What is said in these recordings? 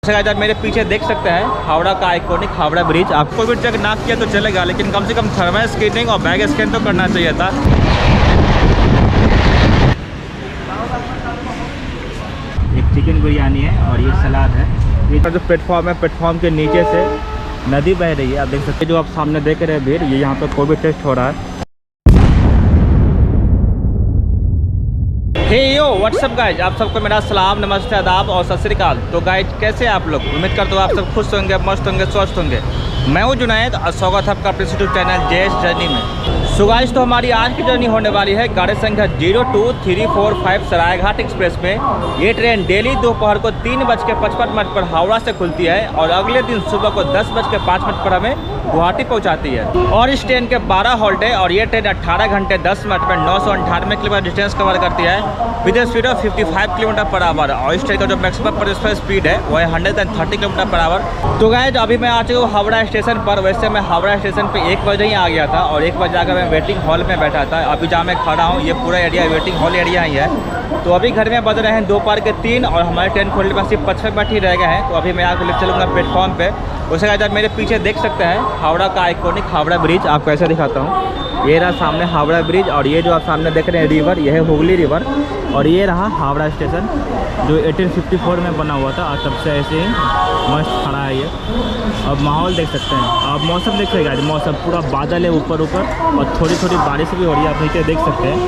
जब मेरे पीछे देख सकते हैं हावड़ा का आइकॉनिक हावड़ा ब्रिज। आपको भी चेक ना किया तो चलेगा, लेकिन कम से कम थर्मल स्कैनिंग और बैग स्कैन तो करना चाहिए था। एक चिकन बिरयानी है और ये सलाद है। ये जो प्लेटफॉर्म है, प्लेटफॉर्म के नीचे से नदी बह रही है। आप देख सकते हैं, जो आप सामने देख रहे हैं भीड़, ये यहाँ पे कोविड टेस्ट हो रहा है। हे यो व्हाट्सअप गाइज, आप सबको मेरा सलाम, नमस्ते, आदाब और सत श्री अकाल। तो गाइज कैसे हैं आप लोग? उम्मीद करता हूँ आप सब खुश होंगे, मस्त होंगे, स्वस्थ होंगे। मैं हूँ जुनैद और स्वागत है आपका अपने यूट्यूब चैनल जेएस जर्नी में। सो गाइज, तो हमारी आज की जर्नी होने वाली है गाड़ी संख्या 02345 सरायघाट एक्सप्रेस में। ये ट्रेन डेली दोपहर को 3:55 पर हावड़ा से खुलती है और अगले दिन सुबह को 10:05 पर हमें गुवाहाटी पहुंचाती है। और इस ट्रेन के 12 हॉल्ट है और ये ट्रेन 18 घंटे 10 मिनट में 998 किलोमीटर डिस्टेंस कवर करती है with speed of 55 kilometre per hour. और इस ट्रेन का जो मैक्सिमम पर स्पीड है वो है 130 किलोमीटर पर आवर। तो गाइज, अभी मैं आ चुका हूँ हावड़ा स्टेशन पर। वैसे मैं हावड़ा स्टेशन पे 1 बजे ही आ गया था और 1 बजे आकर मैं वेटिंग हॉल में बैठा था। अभी जहाँ मैं खड़ा हूँ ये पूरा एरिया वेटिंग हॉल एरिया ही है। तो अभी घर में बज रहे हैं दोपहर के 3 और हमारे ट्रेन खोलने में सिर्फ 55 मिनट ही रह गए हैं। तो अभी मैं आकर ले चलूँगा प्लेटफॉर्म पे। उसे गाइज, आप मेरे पीछे देख सकते हैं हावड़ा का आइकॉनिक हावड़ा ब्रिज। आपको ऐसा दिखाता हूँ, ये रहा सामने हावड़ा ब्रिज और ये जो आप सामने देख रहे हैं रिवर, ये है हुगली रिवर। और ये रहा हावड़ा स्टेशन जो 1854 में बना हुआ था और तब से ऐसे ही मस्त खड़ा है ये। अब माहौल देख सकते हैं, अब मौसम देख सकते हैं, मौसम पूरा बादल है ऊपर ऊपर और थोड़ी थोड़ी बारिश भी हो रही है। आप नीचे देख सकते हैं।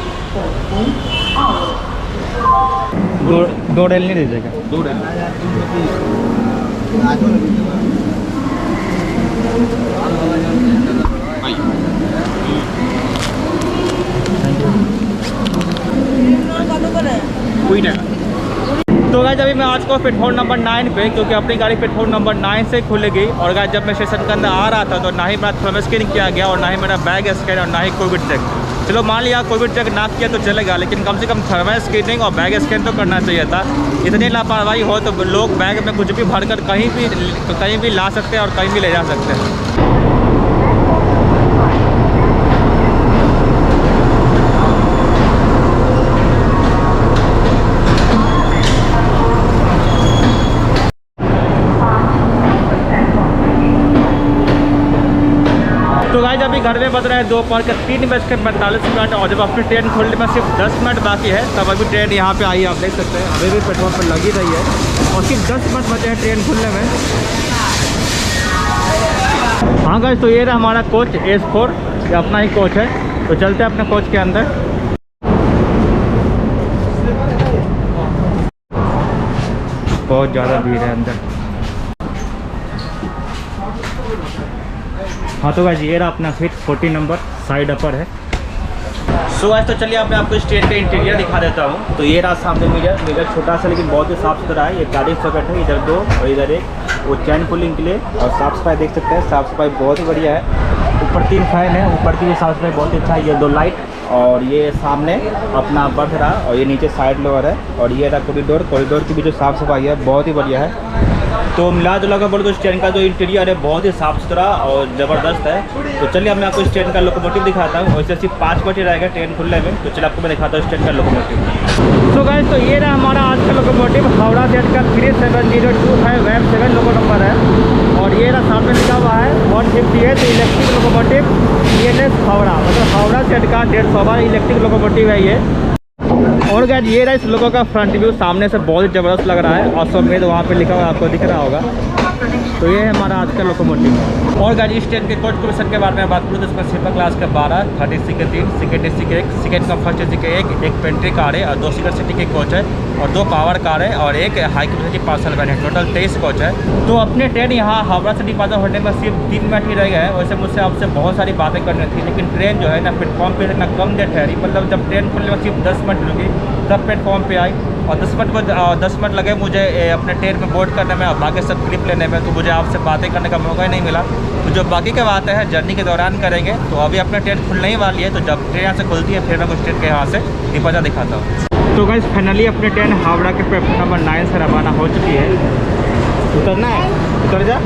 दो रेल नहीं दीजिएगा, 2 रेल। तो गाइस, अभी मैं आज को प्लेटफॉर्म नंबर 9 पे, क्योंकि अपनी गाड़ी प्लेटफॉर्म नंबर 9 से खुलेगी। और गाइस, जब मैं स्टेशन के अंदर आ रहा था तो ना ही मेरा थर्मल स्कैनिंग किया गया और ना ही मेरा बैग स्कैन और ना ही कोविड चेक। चलो मान लिया कोविड चेक ना किया तो चलेगा, लेकिन कम से कम थर्मल स्कैनिंग और बैग स्कैन तो करना चाहिए था। इतनी लापरवाही हो तो लोग बैग में कुछ भी भरकर कहीं भी ला सकते हैं और कहीं भी ले जा सकते हैं। तो गाइस, अभी घर में बज रहे हैं दोपहर के 3:45 और जब अपनी ट्रेन खोलने में सिर्फ 10 मिनट बाकी है तब अभी ट्रेन यहाँ पे आई है। आप देख सकते हैं अभी भी प्लेटफॉर्म पर लगी रही है और सिर्फ 10 मिनट बचे हैं ट्रेन खुलने में। हाँ गाइस, तो ये रहा हमारा कोच S4, ये अपना ही कोच है। तो चलते हैं अपने कोच के अंदर। बहुत ज़्यादा भीड़ है अंदर। हाँ तो गाइस, ये रहा अपना सीट 40 नंबर, साइड अपर है। सो गाइस, तो चलिए मैं आपको इस ट्रेन का इंटीरियर दिखा देता हूँ। तो ये रहा सामने मिरर छोटा सा लेकिन बहुत ही साफ़ सुथरा है। ये गाड़ी सॉकेट है, इधर 2 और इधर 1, वो चैन पुलिंग के लिए। और साफ़ सफाई देख सकते हैं, साफ़ सफाई बहुत ही बढ़िया है। ऊपर 3 फैन है, ऊपर की भी साफ़ सफाई बहुत ही अच्छा है। ये 2 लाइट और ये सामने अपना बर्थ रहा और ये नीचे साइड लोअर है। और ये रहा कॉरिडोर की भी जो साफ़ सफाई है बहुत ही बढ़िया है। तो मिला जुला कर बोलो तो इस ट्रेन का जो इंटीरियर है बहुत ही साफ़ सुथरा और ज़बरदस्त है। तो चलिए मैं आपको इस ट्रेन का लोकोमोटिव दिखाता हूँ। वैसे सिर्फ 5 मिनट रहेगा ट्रेन खुलने में। तो चलिए आपको मैं दिखाता हूँ इस ट्रेन का लोकोमोटिव। तो गाइस, तो ये रहा हमारा आज का लोकोमोटिव। हावड़ा सेट का 3702 है, वैम 7 लोको नंबर है। और ये रहा सामने लिखा हुआ है 158 इलेक्ट्रिक लोकोमोटिव ENS हावड़ा, मतलब हावड़ा सेट का 150 इलेक्ट्रिक लोकोमोटिव है ये। और गाइस, ये रहा इस लोगों का फ्रंट व्यू, सामने से बहुत ही ज़बरदस्त लग रहा है। और समेत वहाँ पे लिखा हुआ आपको दिख रहा होगा। तो ये है हमारा आज का लोकोमोटिव। और गाइस, इस ट्रेन के कोच कमीशन के बारे में बात करूँ तो इसमें स्लीपर क्लास का 12, थर्ड AC के 3, सेकेंड AC के 1, सेकेंड का फर्स्ट AC के 1, एक पेंट्री कार है और 2 सीटर सिटी के कोच है और 2 पावर कार है और एक हाई कैपेसिटी पार्सल वैन है। टोटल 23 कोच है। तो अपने ट्रेन यहाँ हावड़ा से डिपार्चर होने में सिर्फ 3 मिनट ही रह गए हैं। वैसे मुझसे आपसे बहुत सारी बातें करनी थी, लेकिन ट्रेन जो है ना प्लेटफॉर्म पे ना कम देर ठहरी। मतलब जब ट्रेन खुलने में सिर्फ 10 मिनट रुकी तब प्लेटफॉर्म पे आई और 10 मिनट लगे मुझे अपने ट्रेन में बोर्ड करने में और बाकी सब क्लिप लेने में। तो मुझे आपसे बातें करने का मौका ही नहीं मिला। तो जो बाकी की बातें हैं जर्नी के दौरान करेंगे। तो अभी अपने ट्रेन खुलने ही वाली है, तो जब ट्रेन यहाँ से खुलती है फिर मैं कुछ ट्रेन के यहाँ से डिपार्चर दिखाता हूँ। तो गाइस, फाइनली अपने ट्रेन हावड़ा के प्लेटफॉर्म नंबर 9 से रवाना हो चुकी है। उतरना है, उतर जा।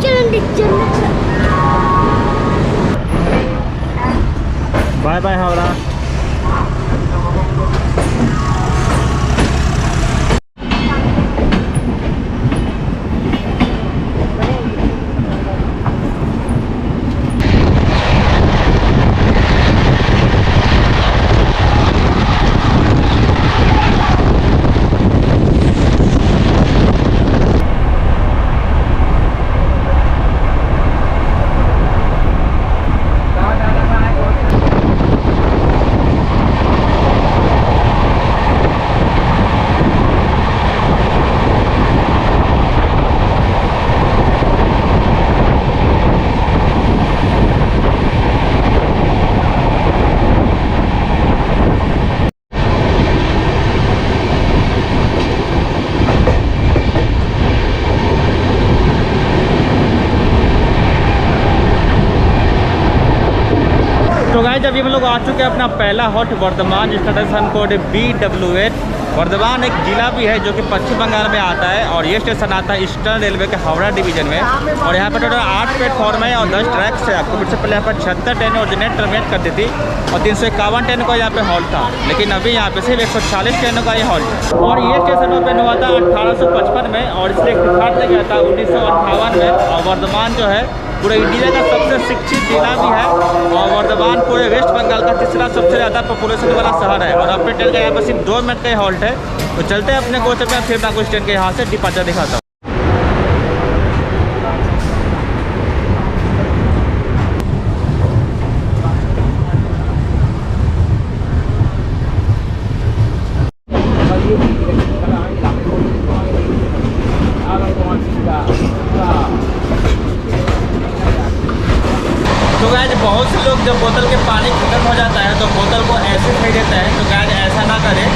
Bye bye Howrah. अभी हम लोग आ चुके हैं अपना पहला हॉट वर्धमान, जिसका स्टेशन कोड है BW8। वर्धमान एक जिला भी है जो कि पश्चिम बंगाल में आता है और ये स्टेशन आता है ईस्टर्न रेलवे के हावड़ा डिवीजन में। और यहाँ पर टोटल 8 प्लेटफॉर्म है और 10 ट्रैक्स है। आपको सबसे पहले यहाँ पर 76 ट्रेन ओरिजिनेट टर्मिनेट करती थी और 351 ट्रेन का यहाँ पे हॉल्ट था, लेकिन अभी यहाँ पे सिर्फ 140 ट्रेनों का ये हॉल्ट है। और ये स्टेशन ओपन हुआ था 1855 में और इसलिए इफ्तितार किया गया था 1958 में। और वर्धमान जो है पूरे इंडिया का सबसे शिक्षित जिला भी है और वर्धमान पूरे वेस्ट बंगाल का तीसरा सबसे ज़्यादा पॉपुलेशन वाला शहर है। और अपने ट्रेन का यहाँ पर सिर्फ 2 मिनट का हॉल्ट है। तो चलते हैं अपने कोच में, फिर मैं आपको ट्रेन के यहाँ से डिपार्चर दिखाता हूँ। तो गाइस बहुत से लोग जब बोतल के पानी खत्म हो जाता है तो बोतल को ऐसे फेंक देते हैं। तो गाइस ऐसा ना करें।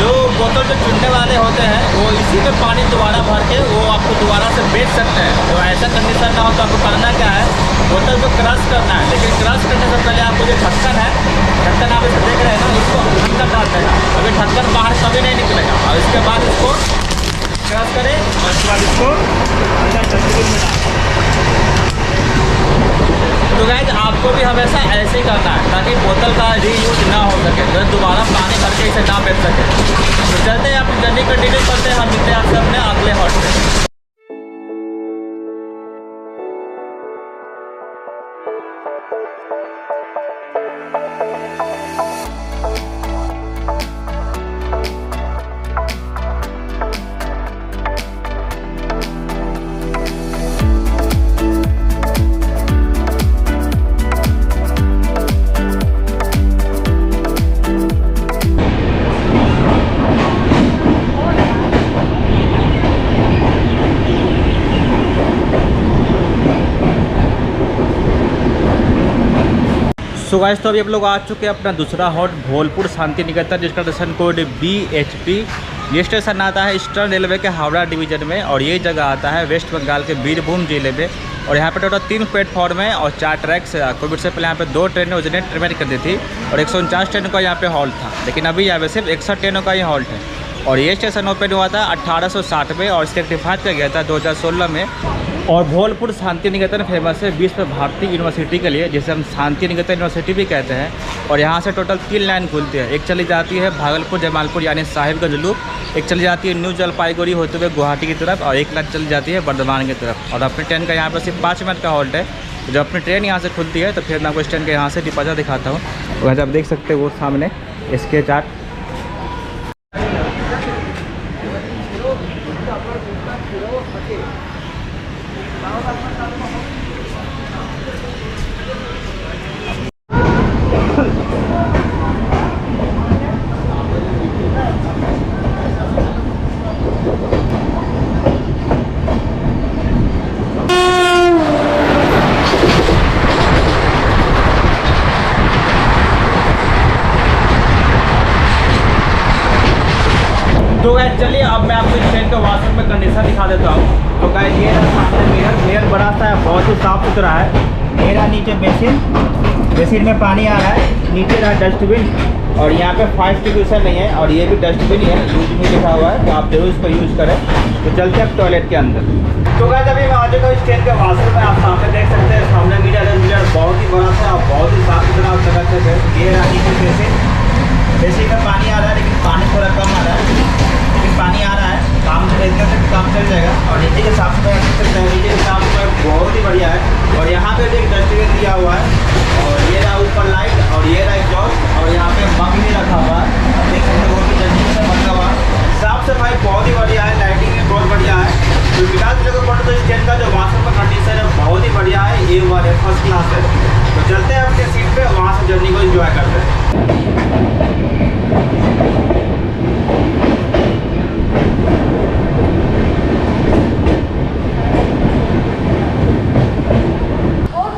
जो बोतल जो चुनने वाले होते हैं वो इसी में पानी दोबारा भर के वो आपको दोबारा से बेच सकते हैं। तो ऐसा कंडीशन ना हो तो आपको करना क्या है, बोतल को क्रश करना है। लेकिन क्रश करने से पहले आपको जो ढक्कन है, ढक्कन आप इसे देख रहे हैं ना, इसको अंदर डाल देना। अभी ढक्कन बाहर कभी नहीं निकलेगा। और इसके बाद इसको क्रश करें और उसके बाद इसको अंदर डस्टबिन में डालें। तो गाइस आपको भी हमेशा ऐसे ही करना है ताकि बोतल का रीयूज ना हो सके, तो दोबारा पानी भर के इसे ना बेच सके। तो चलते हैं अपनी जर्नी कंटिन्यू करते हैं। हम मिलते हैं आपसे अपने अगले हॉट पे। सो गाइस तो अभी आप लोग आ चुके हैं अपना दूसरा हॉट भोलपुर शांति निकेतन, जिसका स्टेशन कोड BHP। ये स्टेशन आता है ईस्टर्न रेलवे के हावड़ा डिवीजन में और ये जगह आता है वेस्ट बंगाल के बीरभूम जिले में। और यहाँ पे टोटल 3 प्लेटफॉर्म है और 4 ट्रैक्स है। कोविड से पहले यहाँ पे 2 ट्रेनें ओरिजिनेट टर्मिनेट कर दी थी और 149 ट्रेनों का यहाँ पे हॉल्ट था, लेकिन अभी यहाँ पे सिर्फ 61 ट्रेनों का ये हॉल्ट है। और ये स्टेशन ओपन हुआ था 1860 में और इसके एक्टिफाइड किया गया था 2016 में। और भोलपुर शांति निकेतन फेमस है विश्व भारती यूनिवर्सिटी के लिए, जिसे हम शांति निकेतन यूनिवर्सिटी भी कहते हैं। और यहाँ से टोटल 3 लाइन खुलती है। एक चली जाती है भागलपुर जमालपुर यानी साहिबगंज लूप, एक चली जाती है न्यू जलपाईगुड़ी होते हुए गुवाहाटी की तरफ और एक लाइन चली जाती है वर्धमान की तरफ। और अपनी ट्रेन का यहाँ पर सिर्फ 5 मिनट का हॉल्ट है। जब अपनी ट्रेन यहाँ से खुलती है तो फिर मैं आपको इस ट्रेन के यहाँ से डिपार्चर दिखाता हूँ। वैसे आप देख सकते हो वो सामने इसके चार्ट। तो गाइस चलिए अब मैं आपको इस ट्रेन के वॉशरूम में कंडीशन दिखा देता हूँ। तो गाइस ये मिरर बड़ा सा है, बहुत ही साफ सुथरा है। मेरा नीचे बेसिन में पानी आ रहा है, नीचे रहा डस्टबिन और यहाँ पे फायर एक्सटिंग्विशर नहीं है और ये भी डस्टबिन ही है, यूज में लिखा हुआ है, तो आप जरूर इसको यूज़ करें। तो चलते हैं टॉयलेट के अंदर। तो गाइस अभी मैं आ चुका हूँ इस ट्रेन के वॉशरूम में। आप सामने देख सकते हैं, सामने मिरर बहुत ही बड़ा सा और बहुत ही साफ सुथरा जगह से। ये रहा नीचे बेसिन में पानी आ रहा है, लेकिन पानी थोड़ा कम आ रहा है, लेकिन पानी आ रहा है, काम इतना से काम चल जाएगा। और नीचे के साफ सफाई देख सकते हैं, नीचे के साफ सफाई बहुत ही बढ़िया है। और यहाँ पे भी एक डस्टबिन दिया हुआ है और ये रहा ऊपर लाइट और ये रहा एग्जॉस्ट और यहाँ पे मग भी रखा हुआ है, देख सकते हो कि डस्टबिन से मतलब हुआ। साफ सफाई बहुत ही बढ़िया है, लाइटिंग भी बहुत बढ़िया है। तो विकास लोगों को तो इस ट्रेन का जो वॉशरूम का कंडीशन है बहुत ही बढ़िया है, A1 है, फर्स्ट क्लास है। तो चलते हैं अपने सीट पे, वहाँ से जर्नी को एंजॉय करते हैं।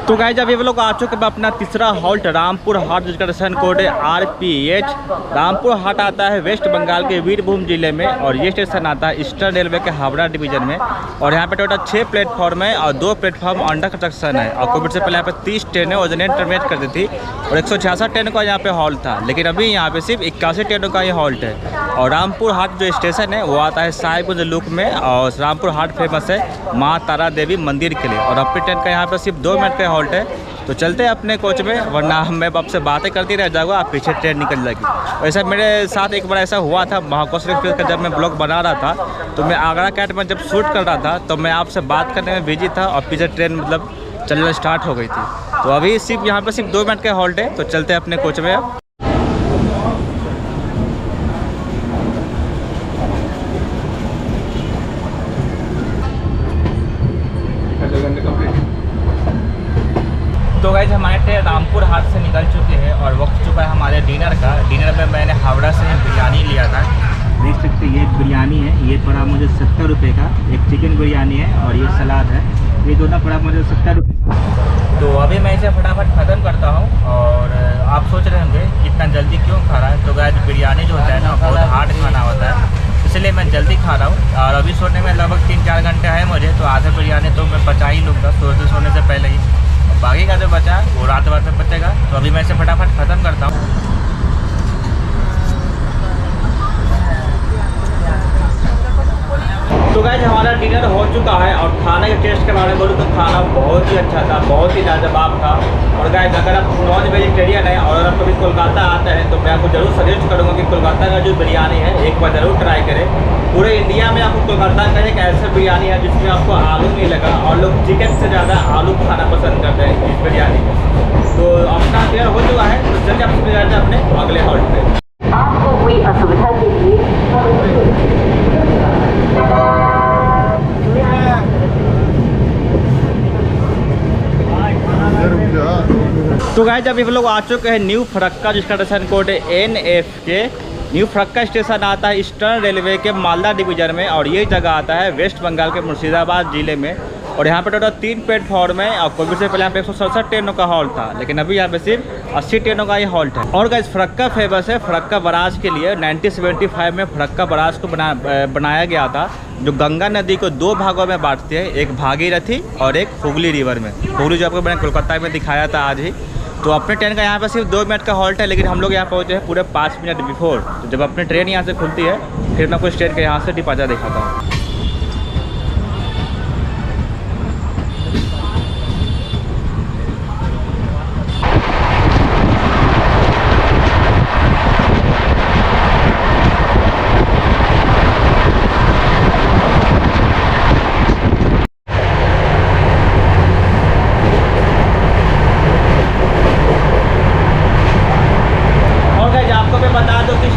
तो गाइस अभी हम लोग आ चुके हैं अपना तीसरा हॉल्ट रामपुर हाट, जिसका स्टेशन कोड है RPH। रामपुर हाट आता है वेस्ट बंगाल के वीरभूम जिले में और ये स्टेशन आता है ईस्टर्न रेलवे के हावड़ा डिवीजन में। और यहाँ पे टोटल 6 प्लेटफॉर्म है और 2 प्लेटफॉर्म अंडर कंस्ट्रक्शन है। और कोविड से पहले यहाँ पे 30 ट्रेनें ओरिजिनेट टर्मिनेट करती थी और 166 ट्रेनों का यहाँ पे हॉल्ट था, लेकिन अभी यहाँ पे सिर्फ 81 ट्रेनों का ही हॉल्ट है। और रामपुर हाट जो स्टेशन है वो आता है साहिबगंज लुक में। और रामपुर हाट फेमस है माँ तारा देवी मंदिर के लिए। और अपनी ट्रेन का यहाँ पे सिर्फ 2 मिनट का हॉल्ट है। तो चलते हैं अपने कोच में, वरना मैं आपसे बातें करती रह जाऊँगा, आप पीछे ट्रेन निकल जाएगी। वैसे मेरे साथ एक बार ऐसा हुआ था महाकौशल एक्सप्रेस का, जब मैं ब्लॉग बना रहा था तो मैं आगरा कैंट में जब शूट कर रहा था तो मैं आपसे बात करने में बिजी था और पीछे ट्रेन मतलब चलना स्टार्ट हो गई थी। तो अभी सिर्फ यहाँ पर सिर्फ 2 मिनट का हॉल्ट है। तो चलते हैं अपने कोच में अब। तो गाइस हमारे ट्रेन रामपुर हाट से निकल चुके हैं और वक्त चुका है हमारे डिनर का। डिनर में मैंने हावड़ा से बिरयानी लिया था। देख सकते हैं ये बिरयानी है, ये पड़ा मुझे 70 रुपये का। एक चिकन बिरयानी है और ये सलाद है, ये दोनों पड़ा मुझे 70 रुपये का। तो अभी मैं इसे फटाफट ख़त्म करता हूँ। और आप सोच रहे होंगे कि इतना जल्दी क्यों खा रहा है। तो गाइस बिरयानी जो होता है ना बहुत हार्ड खाना होता है, इसलिए मैं जल्दी खा रहा हूँ। और अभी सोने में लगभग 3-4 घंटे है मुझे, तो आधे बिरयानी तो मैं पचा ही लूँगा सोने से पहले ही। बाकी का जो बचा है वो रात भर में बचेगा। तो अभी मैं इसे फटाफट ख़त्म करता हूँ। तो गाइस हमारा डिनर हो चुका है और खाने के टेस्ट के बारे में बोलूँ तो खाना बहुत ही अच्छा था, बहुत ही लाजवाब था। और गाइस अगर आप नॉन वेजिटेरियन है और आप कभी कोलकाता आते हैं तो मैं आपको ज़रूर सजेस्ट करूँगा कि कोलकाता का जो बिरयानी है एक बार ज़रूर ट्राई करें। पूरे इंडिया में आपको कोलकाता का एक ऐसा बिरयानी है जिसमें आपको आलू नहीं लगा, और लोग चिकन से ज़्यादा आलू खाना पसंद करते हैं इस बिरयानी में। तो अपना डिनर हो चुका है, तो चलिए आपसे मिलते हैं अपने अगले हॉल्ट पे। आपको कोई असुविधा के लिए तो गाइस जब हम लोग आ चुके हैं न्यू फरक्का, जिसका स्टेशन कोड है NFK। न्यू फरक्का स्टेशन आता है ईस्टर्न रेलवे के मालदा डिवीजन में और ये जगह आता है वेस्ट बंगाल के मुर्शिदाबाद जिले में। और यहाँ पर टोटल 3 प्लेटफॉर्म है और कोविड से पहले यहाँ पे 167 ट्रेनों का हॉल्ट था, लेकिन अभी यहाँ पे सिर्फ 80 ट्रेनों का ही हॉल्ट है। और गाइस फरक्का फेमस है फरक्का बराज के लिए। 1975 में फरक्का बराज को बनाया गया था, जो गंगा नदी को 2 भागों में बांटती है, एक भागीरथी और एक हुगली रिवर में। हुगली जो आपको मैंने कोलकाता में दिखाया था आज ही। तो अपने ट्रेन का यहाँ पर सिर्फ 2 मिनट का हॉल्ट है, लेकिन हम लोग यहाँ पहुँचे हैं पूरे 5 मिनट बिफोर। तो जब अपनी ट्रेन यहाँ से खुलती है फिर मैं कुछ ट्रेन के यहाँ से डिपार्चर दिखाता हूँ।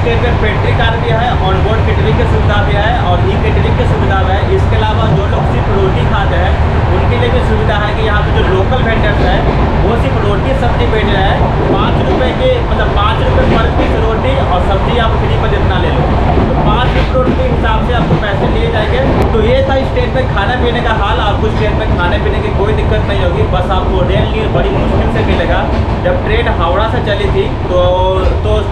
ट्रेन में पेंट्री कार भी है, ऑन बोर्ड केटरिंग की सुविधा भी है और ई केटरिंग की सुविधा भी है। इसके अलावा जो लोग सिर्फ रोटी खाते हैं उनके लिए भी सुविधा है कि यहाँ पे जो लोकल वेंडर्स है वो सिर्फ रोटी सब्जी बेच रहे हैं। 5 रुपये के मतलब 5 रुपये पर पीस रोटी और सब्जी आप फ्री पर जितना ले लो, तो 5 रुपये के हिसाब से आपको पैसे लिए जाएंगे। तो ये था इस ट्रेन में खाने पीने का हाल। आपको इस ट्रेन में खाने पीने की कोई दिक्कत नहीं होगी, बस आपको रेल नीर बड़ी मुश्किल से मिलेगा। जब ट्रेन हावड़ा से चली थी तो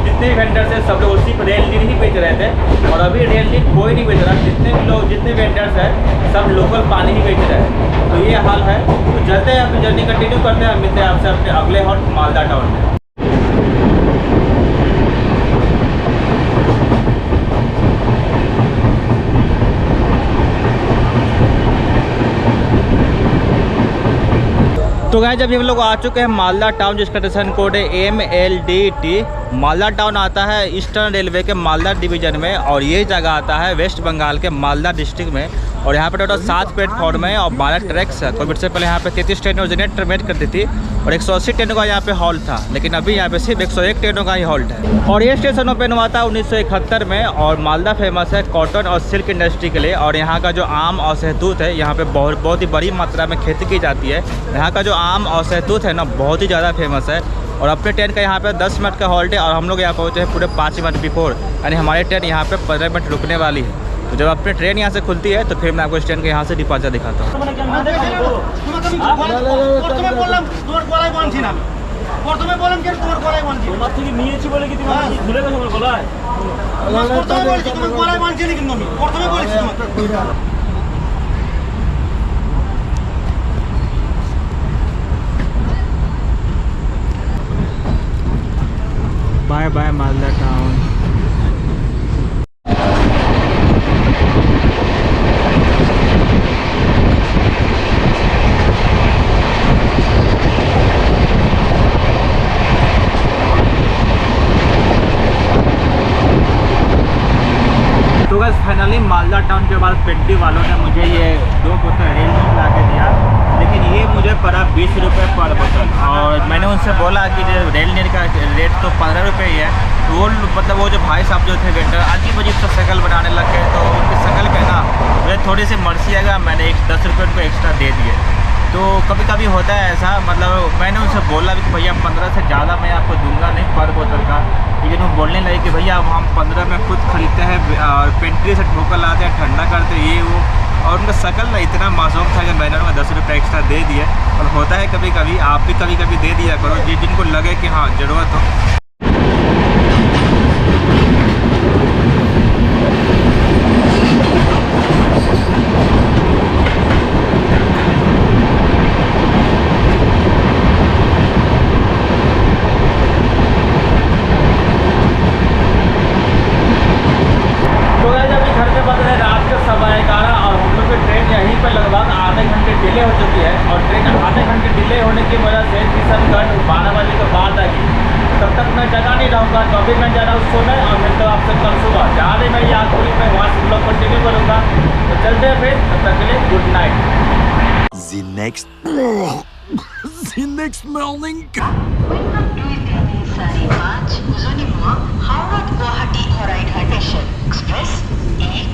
जितने वेंडर्स हैं सब लोग सिर्फ रेल नीर ही बेच रहे थे, और अभी रेल नीर कोई नहीं बेच रहा। जितने वेंडर्स हैं सब लोकल पानी ही बेच रहे हैं। तो ये हाल है। तो चलते हैं अपनी जर्नी कंटिन्यू करते हैं, मिलते हैं आपसे अपने अगले हॉल्ट मालदा टाउन में। तो गाइस जब हम लोग आ चुके हैं मालदा टाउन, जिसका स्टेशन कोड है MLDT। मालदा टाउन आता है ईस्टर्न रेलवे के मालदा डिवीजन में और ये जगह आता है वेस्ट बंगाल के मालदा डिस्ट्रिक्ट में। और यहाँ पे टोटल 7 प्लेटफॉर्म है और 12 ट्रैक्स है। कोविड से पहले यहाँ पे 33 ट्रेनें ओरिजिनेट टर्मिनेट करती थी और 180 ट्रेनों का यहाँ पे हॉल्ट था, लेकिन अभी यहाँ पे सिर्फ 101 ट्रेनों का ही हॉल्ट है। और ये स्टेशन ओपन हुआ था 1971 में। और मालदा फेमस है कॉटन और सिल्क इंडस्ट्री के लिए। और यहाँ का जो आम और शहतूत है यहाँ पे बहुत ही बड़ी मात्रा में खेती की जाती है। यहाँ का जो आम और शहतूत है ना बहुत ही ज़्यादा फेमस है। और अपने ट्रेन का यहाँ पे 10 मिनट का हॉल्ट है और हम लोग यहाँ पहुँचे हैं पूरे 5 मिनट बिफोर, यानी हमारी ट्रेन यहाँ पे 15 मिनट रुकने वाली है। तो जब अपनी ट्रेन यहाँ से खुलती है तो फिर मैं आपको स्टैंड के यहाँ से डिपार्चर दिखाता हूँ। Bye bye Malda town. तो बस फाइनली मालदा टाउन के बाद पेंटी वालों ने मुझे ये 2 बोतल रेल में ला के दिया, लेकिन ये मुझे पड़ा 20 रुपये पर बोतल। और मैंने उनसे बोला कि रेल नीर का रेट तो 15 रुपये ही है। तो वो मतलब वो जो भाई साहब जो थे वेंडर अजीब अजीब सा शक्ल बनाने लग गए, तो उनकी शक्ल पे ना मुझे थोड़ी सी मर्सी आएगा, मैंने 10 रुपये उनको एक्स्ट्रा दे दिए। तो कभी कभी होता है ऐसा, मतलब मैंने उनसे बोला भी कि भैया 15 से ज़्यादा मैं आपको दूंगा नहीं पर बोतल का, लेकिन वो बोलने लगे कि भैया अब हम 15 में खुद खरीदते हैं और पेंट्री से ठोकर लाते हैं, ठंडा करते ये वो। और उनका शक्ल ना इतना मासूम था कि मैंने उनको 10 रुपये एक्स्ट्रा दे दिए। और होता है कभी कभी, आप भी कभी कभी दे दिया करो जिनको लगे कि हाँ ज़रूरत हो। तो अभी मैं जा रहा हूँ सोने और मिलता हूँ आपसे कल सुबह। जहाँ भी मैं यादपुरी में वहाँ से ब्लॉग कंटिन्यू करूँगा। तो चलते हैं फिर, तब तक के लिए good night. The next morning. Howrah Guwahati হরাইঘাট স্টেশন এক্সপ্রেস 1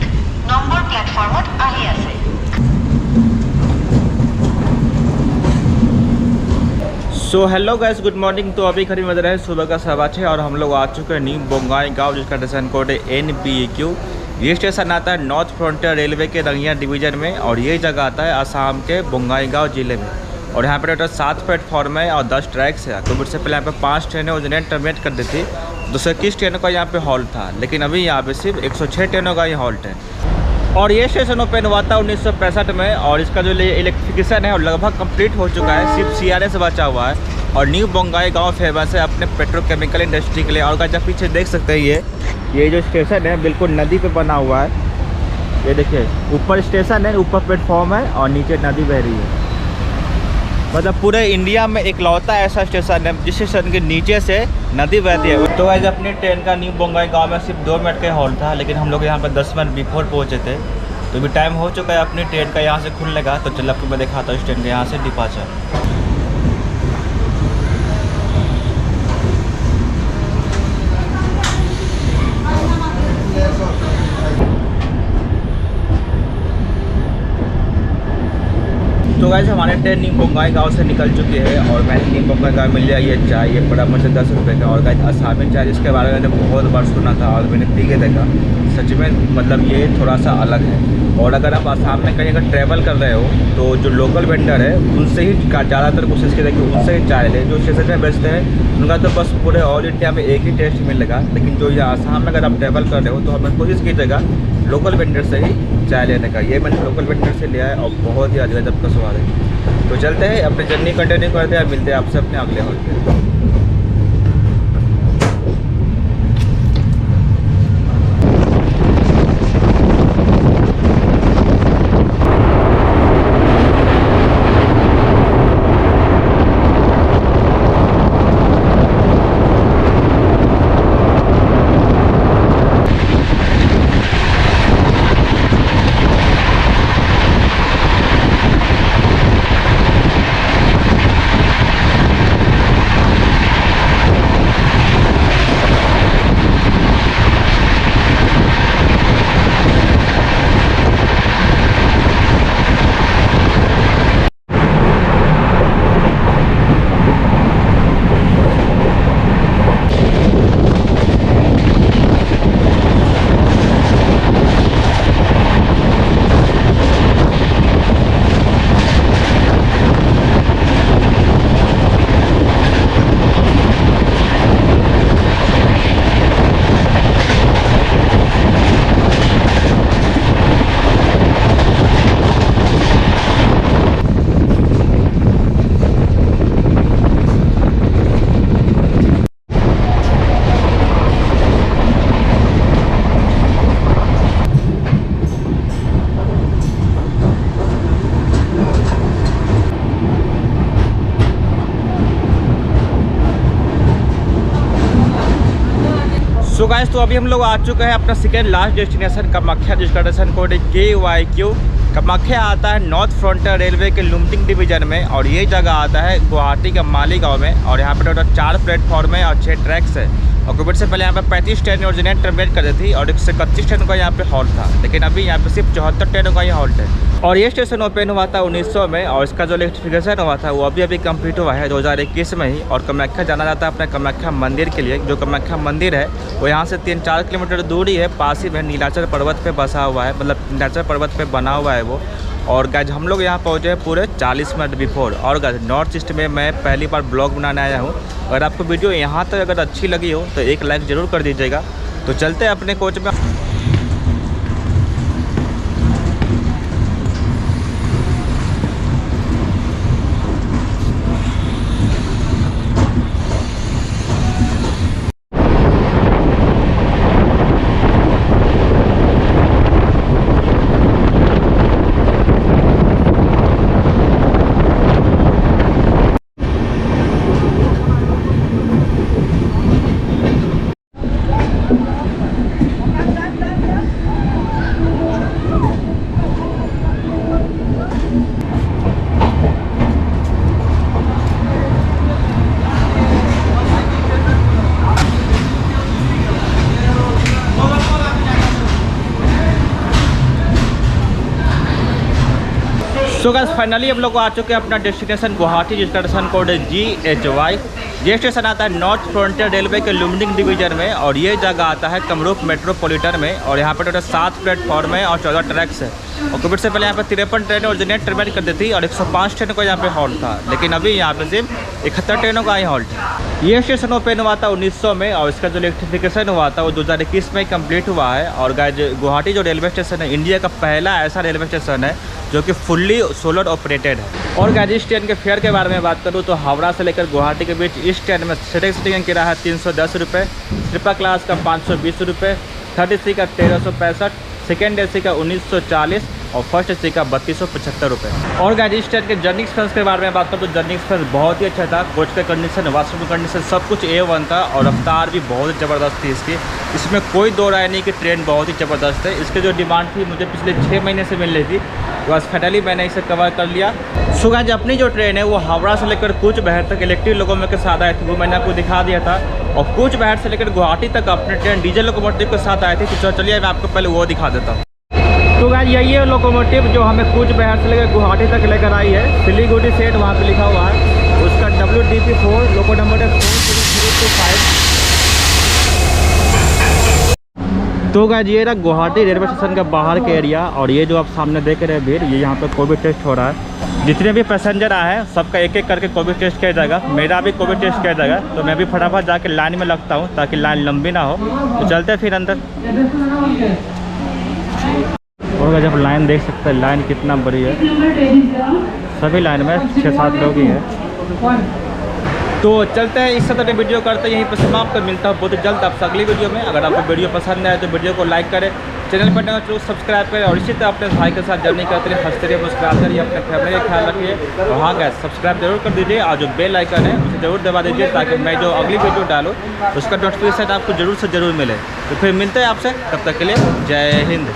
নম্বর প্ল্যাটফর্মত আহি আছে। So hello guys, good morning. तो अभी करीब बज रहे हैं सुबह का 6:15 और हम लोग आ चुके हैं न्यू बोंगाईगांव, जिसका स्टेशन कोड है NBQ। ये स्टेशन आता है नॉर्थ फ्रंटियर रेलवे के रंगिया डिवीज़न में और ये जगह आता है असम के बोंगाईगांव ज़िले में। और यहाँ पर टोटल 7 प्लेटफॉर्म है और 10 ट्रैक्स है। कोविड से पहले यहाँ पे 5 ट्रेनें उन्होंने टर्मिनेट कर दी थी, 221 ट्रेनों का यहाँ पे हॉल्ट था, लेकिन अभी यहाँ पे सिर्फ 106 ट्रेनों का ही हॉल्ट है। और ये स्टेशन ओपन हुआ था 1965 में और इसका जो इलेक्ट्रिफिकेशन है और लगभग कंप्लीट हो चुका है, सिर्फ CRS बचा हुआ है। और न्यू बोंगाईगांव फेमस है अपने पेट्रोकेमिकल इंडस्ट्री के लिए। और जब पीछे देख सकते हैं ये जो स्टेशन है बिल्कुल नदी पे बना हुआ है। ये देखिए ऊपर स्टेशन है, ऊपर प्लेटफॉर्म है और नीचे नदी बह रही है। मतलब पूरे इंडिया में इकलौता ऐसा स्टेशन है जिस स्टेशन के नीचे से नदी बहती है। तो आज अपनी ट्रेन का न्यू बोंगाईगांव में सिर्फ 2 मिनट का हॉल्ट था, लेकिन हम लोग यहाँ पर 10 मिनट बिफोर पहुँचे थे। तो अभी टाइम हो चुका है अपनी ट्रेन का यहाँ से खुलने का। तो चलो आपको मैं दिखाता हूँ इस ट्रेन के यहाँ से डिपार्चर। तो गाइस हमारे ट्रेन न्यू बोंगाईगांव से निकल चुकी है और मैंने न्यू बोंगाईगांव मिल लिया ये चाय। ये पड़ा मुझे 10 रुपये का। और गाइस असामी चाय जिसके बारे में मैंने बहुत बार सुना था और मैंने पी के देखा, सच में मतलब ये थोड़ा सा अलग है। और अगर आप आसाम में कहीं अगर ट्रैवल कर रहे हो तो जो लोकल वेंडर है उनसे ही ज़्यादातर कोशिश करें कि उनसे ही चाय ले। जो स्टेशन में बेचते हैं उनका तो बस पूरे ऑल इंडिया में एक ही टेस्ट मिलेगा, लेकिन जो ये आसाम में अगर आप ट्रैवल कर रहे हो तो हमें कोशिश कीजिएगा लोकल वेंडर से ही चाय लेने का। ये मैंने लोकल वेंडर से लिया है और बहुत ही गजब का स्वाद है। तो चलते हैं अपनी जर्नी कंटिन्यू करते हैं, मिलते हैं आपसे अपने अगले हॉल पे। सो गाइस, तो अभी हम लोग आ चुके हैं अपना सेकेंड लास्ट डेस्टिनेशन कामाख्या, जिसका डेस्टिनेशन कोड है KYQ। कामाख्या आता है नॉर्थ फ्रंटियर रेलवे के लुमटिंग डिवीजन में, और ये जगह आता है गुवाहाटी का मालीगांव में। और यहाँ पर टोटल 4 प्लेटफॉर्म है और 6 ट्रैक्स है। और कोविड से पहले यहाँ पे 35 ट्रेन ओरिजिनेट टर्मिनेट कर दी थी और 131 ट्रेन का यहाँ पे हॉल्ट था, लेकिन अभी यहाँ पे सिर्फ 74 ट्रेनों का ही हॉल्ट है। और ये स्टेशन ओपन हुआ था 1900 में, और इसका जो इलेक्ट्रिफिकेशन हुआ था वो अभी कंप्लीट हुआ है 2021 में ही। और कामाख्या जाना जाता है अपने कामाख्या मंदिर के लिए। जो कामाख्या मंदिर है वो यहाँ से 3-4 किलोमीटर दूरी है, पास ही में नीलाचल पर्वत पे बसा हुआ है, मतलब नीलाचल पर्वत पे बना हुआ है वो। और गाइस, हम लोग यहाँ पहुँचे हैं पूरे 40 मिनट बिफोर। और गाइस, नॉर्थ ईस्ट में मैं पहली बार ब्लॉग बनाने आया हूँ। अगर आपको वीडियो यहाँ तक अगर अच्छी लगी हो तो एक लाइक ज़रूर कर दीजिएगा। तो चलते हैं अपने कोच में। सो गाइस, फाइनली हम लोग आ चुके हैं अपना डेस्टिनेशन गुवाहाटी, जिसका स्टेशन कोड है GHY। ये स्टेशन आता है नॉर्थ फ्रंटियर रेलवे के लुमडिंग डिवीजन में, और ये जगह आता है कामरूप मेट्रोपॉलिटन में। और यहाँ पर टोटल 7 प्लेटफॉर्म है और 14 ट्रैक्स है। और कोविड से पहले यहाँ पे 53 ट्रेन ओरिजिनेट टर्मिनेट कर दी थी और 105 ट्रेनों का यहाँ पे हॉल्ट था, लेकिन अभी यहाँ पे सिर्फ 71 ट्रेनों का ही हॉल्ट है। ये स्टेशन ओपन हुआ था 1900 में, और इसका जो इलेक्ट्रिफिकेशन हुआ था वो 2021 में कंप्लीट हुआ है। और गाइस, गुवाहाटी जो रेलवे स्टेशन है इंडिया का पहला ऐसा रेलवे स्टेशन है जो कि फुल्ली सोलर ऑपरेटेड है। और गाइस, इस ट्रेन के फेयर के बारे में बात करूँ तो हावड़ा से लेकर गुवाहाटी के बीच इस ट्रेन में सिटिंग का किराया है 310 रुपये, स्लीपर क्लास का 520 रुपये, थर्ड AC का 1365, सेकेंड AC का 1940 और फर्स्ट AC का 3275 रुपये। और गाइस, इस ट्रेन के जर्नी एक्सपीरियंस के बारे में बात करूँ तो जर्नी एक्सपीरियंस बहुत ही अच्छा था। कोच का कंडीशन, वाशरूम कंडीशन सब कुछ A1 था, और रफ्तार भी बहुत ज़बरदस्त थी इसकी। इसमें कोई दो राय नहीं कि ट्रेन बहुत ही ज़बरदस्त है। इसकी जो डिमांड थी मुझे पिछले 6 महीने से मिल रही थी, बस फाइनली मैंने इसे कवर कर लिया। सो गाइस, अपनी जो ट्रेन है वो हावड़ा से लेकर कूच बिहार तक इलेक्ट्रिक लोकोमोटिव के साथ आई थी, वो मैंने आपको दिखा दिया था। और कूच बिहार से लेकर गुवाहाटी तक अपने ट्रेन डीजल लोकोमोटिव के साथ आई थी। तो चलिए मैं आपको पहले वो दिखा देता हूँ। तो गाइस, यही है लोकोमोटिव जो हमें कूच बिहार से लेकर गुवाहाटी तक लेकर आई है। सिलीगुड़ी सेट वहाँ पे लिखा हुआ है। उसका WDP4 लोको नंबर है 40325। तो गाइस, ये रहा गुवाहाटी रेलवे स्टेशन का बाहर का एरिया। और ये जो आप सामने देख रहे हैं भीड़, ये यहाँ पे कोविड टेस्ट हो रहा है। जितने भी पैसेंजर आए हैं सबका एक एक करके कोविड टेस्ट किया जाएगा। मेरा भी कोविड टेस्ट किया जाएगा, तो मैं भी फटाफट जाके लाइन में लगता हूँ ताकि लाइन लंबी ना हो। तो चलते हैं फिर अंदर। और जब लाइन देख सकते हैं, लाइन कितना बड़ी है। सभी लाइन में 6-7 लोग ही हैं। तो चलते हैं, इस तरह वीडियो करते हैं यहीं पर समाप्त कर। मिलता है बहुत जल्द आपसे अगली वीडियो में। अगर आपको वीडियो पसंद आए तो वीडियो को लाइक करें, चैनल पर जरूर सब्सक्राइब करें, और इसी तरह अपने भाई के साथ जर्नी करते रहिए, हंसते रहिए, मुस्कुराते रहिए, अपने फैमिली का ख्याल रखिए। तो हाँ गाइस, सब्सक्राइब जरूर कर दीजिए, और जो बेल आइकन है उसे जरूर दबा दीजिए ताकि मैं जो अगली वीडियो डालूँ उसका नोटिफिकेशन आपको जरूर से ज़रूर मिले। तो फिर मिलते हैं आपसे, तब तक के लिए जय हिंद।